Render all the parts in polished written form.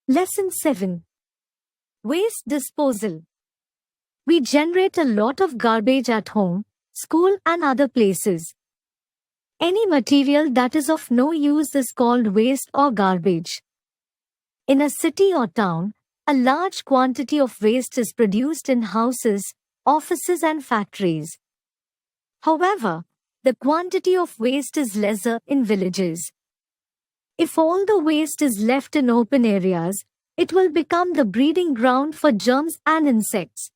Lesson 7. Waste disposal. We generate a lot of garbage at home, school and other places. Any material that is of no use is called waste or garbage. In a city or town, a large quantity of waste is produced in houses, offices and factories. However, the quantity of waste is lesser in villages. If all the waste is left in open areas, it will become the breeding ground for germs and insects.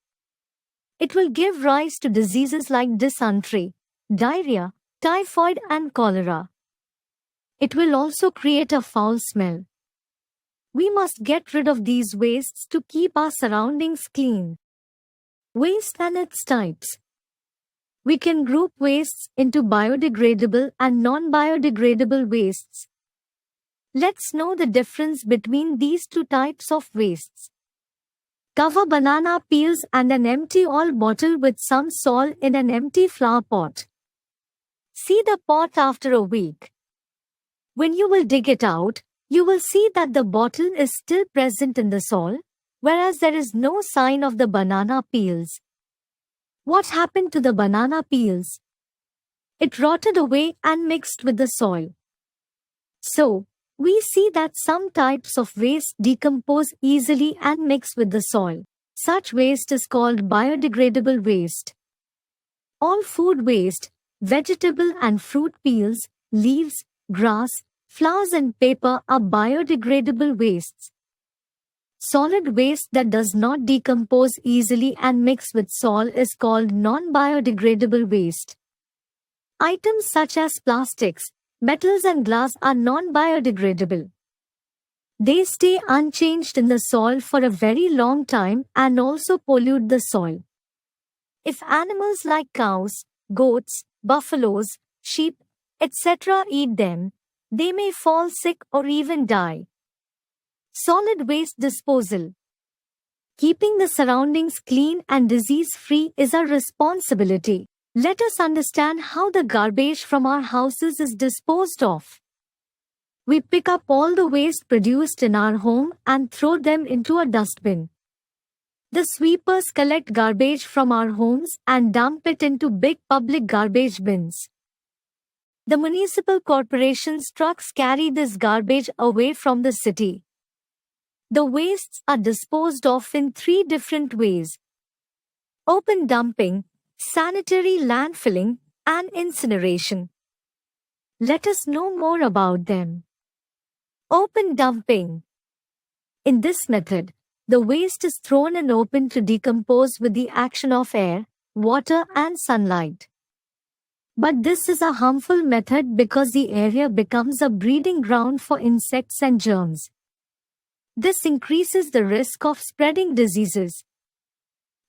It will give rise to diseases like dysentery, diarrhea, typhoid and cholera. It will also create a foul smell. We must get rid of these wastes to keep our surroundings clean. Waste and its types. We can group wastes into biodegradable and non-biodegradable wastes. Let's know the difference between these two types of wastes. Cover banana peels and an empty oil bottle with some salt in an empty flower pot. See the pot after a week. When you will dig it out, you will see that the bottle is still present in the soil, whereas there is no sign of the banana peels. What happened to the banana peels? It rotted away and mixed with the soil. So, we see that some types of waste decompose easily and mix with the soil. Such waste is called biodegradable waste. All food waste, vegetable and fruit peels, leaves, grass, flowers and paper are biodegradable wastes. Solid waste that does not decompose easily and mix with soil is called non-biodegradable waste. Items such as plastics, metals and glass are non-biodegradable. They stay unchanged in the soil for a very long time and also pollute the soil. If animals like cows, goats, buffaloes, sheep, etc. eat them, they may fall sick or even die. Solid waste disposal. Keeping the surroundings clean and disease-free is our responsibility. Let us understand how the garbage from our houses is disposed of. We pick up all the waste produced in our home and throw them into a dustbin. The sweepers collect garbage from our homes and dump it into big public garbage bins. The municipal corporation's trucks carry this garbage away from the city. The wastes are disposed of in 3 different ways: open dumping, sanitary landfilling, and incineration. Let us know more about them. Open dumping. In this method, the waste is thrown in open to decompose with the action of air, water, and sunlight. But this is a harmful method because the area becomes a breeding ground for insects and germs. This increases the risk of spreading diseases.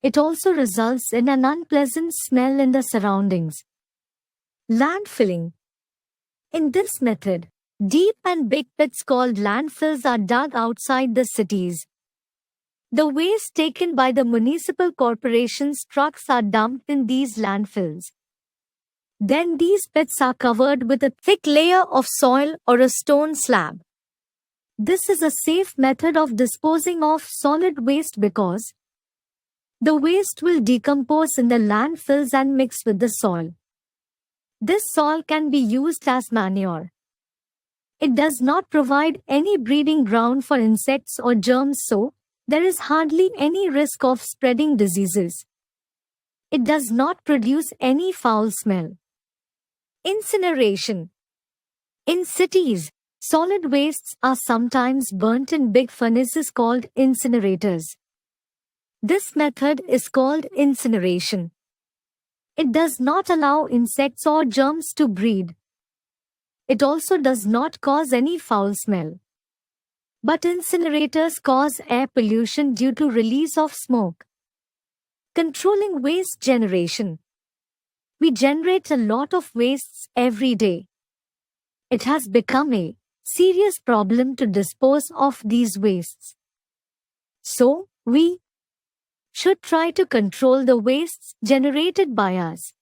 It also results in an unpleasant smell in the surroundings. Landfilling. In this method, deep and big pits called landfills are dug outside the cities. The waste taken by the municipal corporation's trucks are dumped in these landfills. Then these pits are covered with a thick layer of soil or a stone slab. This is a safe method of disposing of solid waste because the waste will decompose in the landfills and mix with the soil. This soil can be used as manure. It does not provide any breeding ground for insects or germs, so there is hardly any risk of spreading diseases. It does not produce any foul smell. Incineration. In cities, solid wastes are sometimes burnt in big furnaces called incinerators. This method is called incineration. It does not allow insects or germs to breed. It also does not cause any foul smell. But incinerators cause air pollution due to release of smoke. Controlling waste generation. We generate a lot of wastes every day. It has become a serious problem to dispose of these wastes. So, we should try to control the wastes generated by us.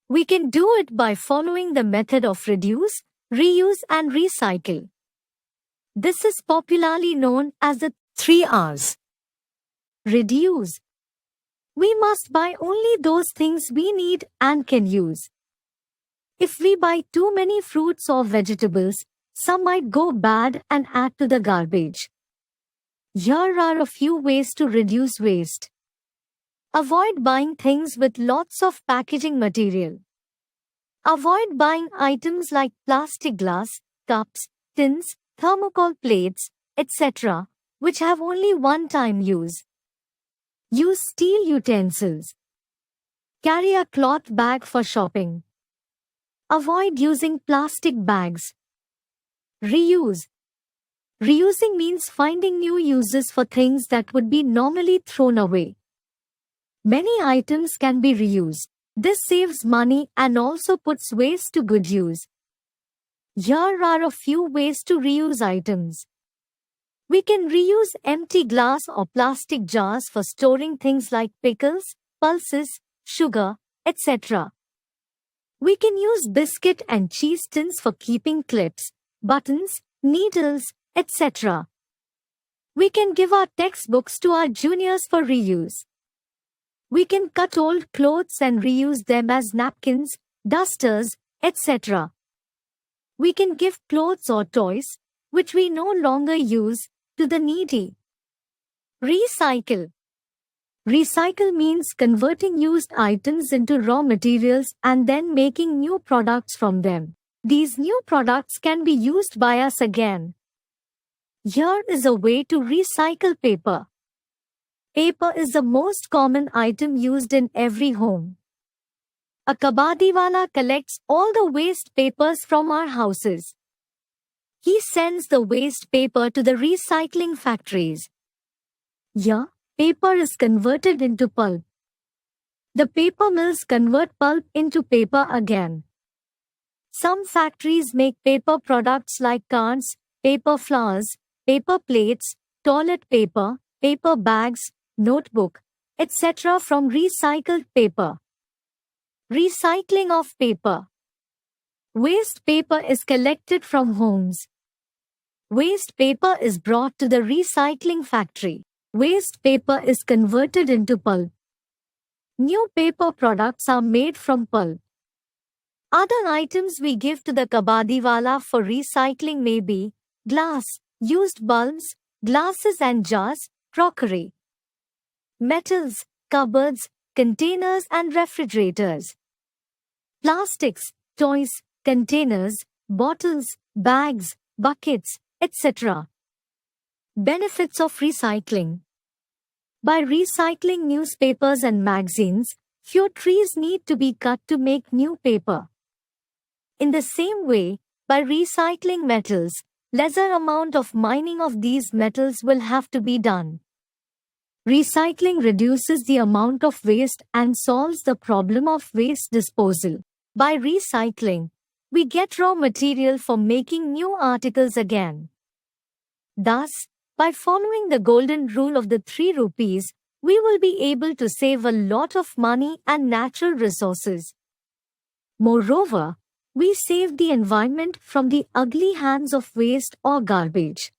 We can do it by following the method of reduce, reuse and recycle. This is popularly known as the 3 R's. Reduce. We must buy only those things we need and can use. If we buy too many fruits or vegetables, some might go bad and add to the garbage. Here are a few ways to reduce waste. Avoid buying things with lots of packaging material. Avoid buying items like plastic glass, cups, tins, thermocol plates, etc., which have only one-time use. Use steel utensils. Carry a cloth bag for shopping. Avoid using plastic bags. Reuse. Reusing means finding new uses for things that would be normally thrown away. Many items can be reused. This saves money and also puts waste to good use. Here are a few ways to reuse items. We can reuse empty glass or plastic jars for storing things like pickles, pulses, sugar, etc. We can use biscuit and cheese tins for keeping clips, buttons, needles, etc. We can give our textbooks to our juniors for reuse. We can cut old clothes and reuse them as napkins, dusters, etc. We can give clothes or toys, which we no longer use, to the needy. Recycle. Recycle means converting used items into raw materials and then making new products from them. These new products can be used by us again. Here is a way to recycle paper. Paper is the most common item used in every home. A kabadiwala collects all the waste papers from our houses. He sends the waste paper to the recycling factories. Here, paper is converted into pulp. The paper mills convert pulp into paper again. Some factories make paper products like cards, paper flowers, paper plates, toilet paper, paper bags, notebook, etc. from recycled paper. Recycling of paper. Waste paper is collected from homes. Waste paper is brought to the recycling factory. Waste paper is converted into pulp. New paper products are made from pulp. Other items we give to the kabadiwala for recycling may be glass, used bulbs, glasses and jars, crockery. Metals, cupboards, containers and refrigerators. Plastics, toys, containers, bottles, bags, buckets, etc. Benefits of recycling. By recycling newspapers and magazines, few trees need to be cut to make new paper. In the same way, by recycling metals, lesser amount of mining of these metals will have to be done. Recycling reduces the amount of waste and solves the problem of waste disposal. By recycling, we get raw material for making new articles again. Thus, by following the golden rule of the 3 rupees, we will be able to save a lot of money and natural resources. Moreover, we save the environment from the ugly hands of waste or garbage.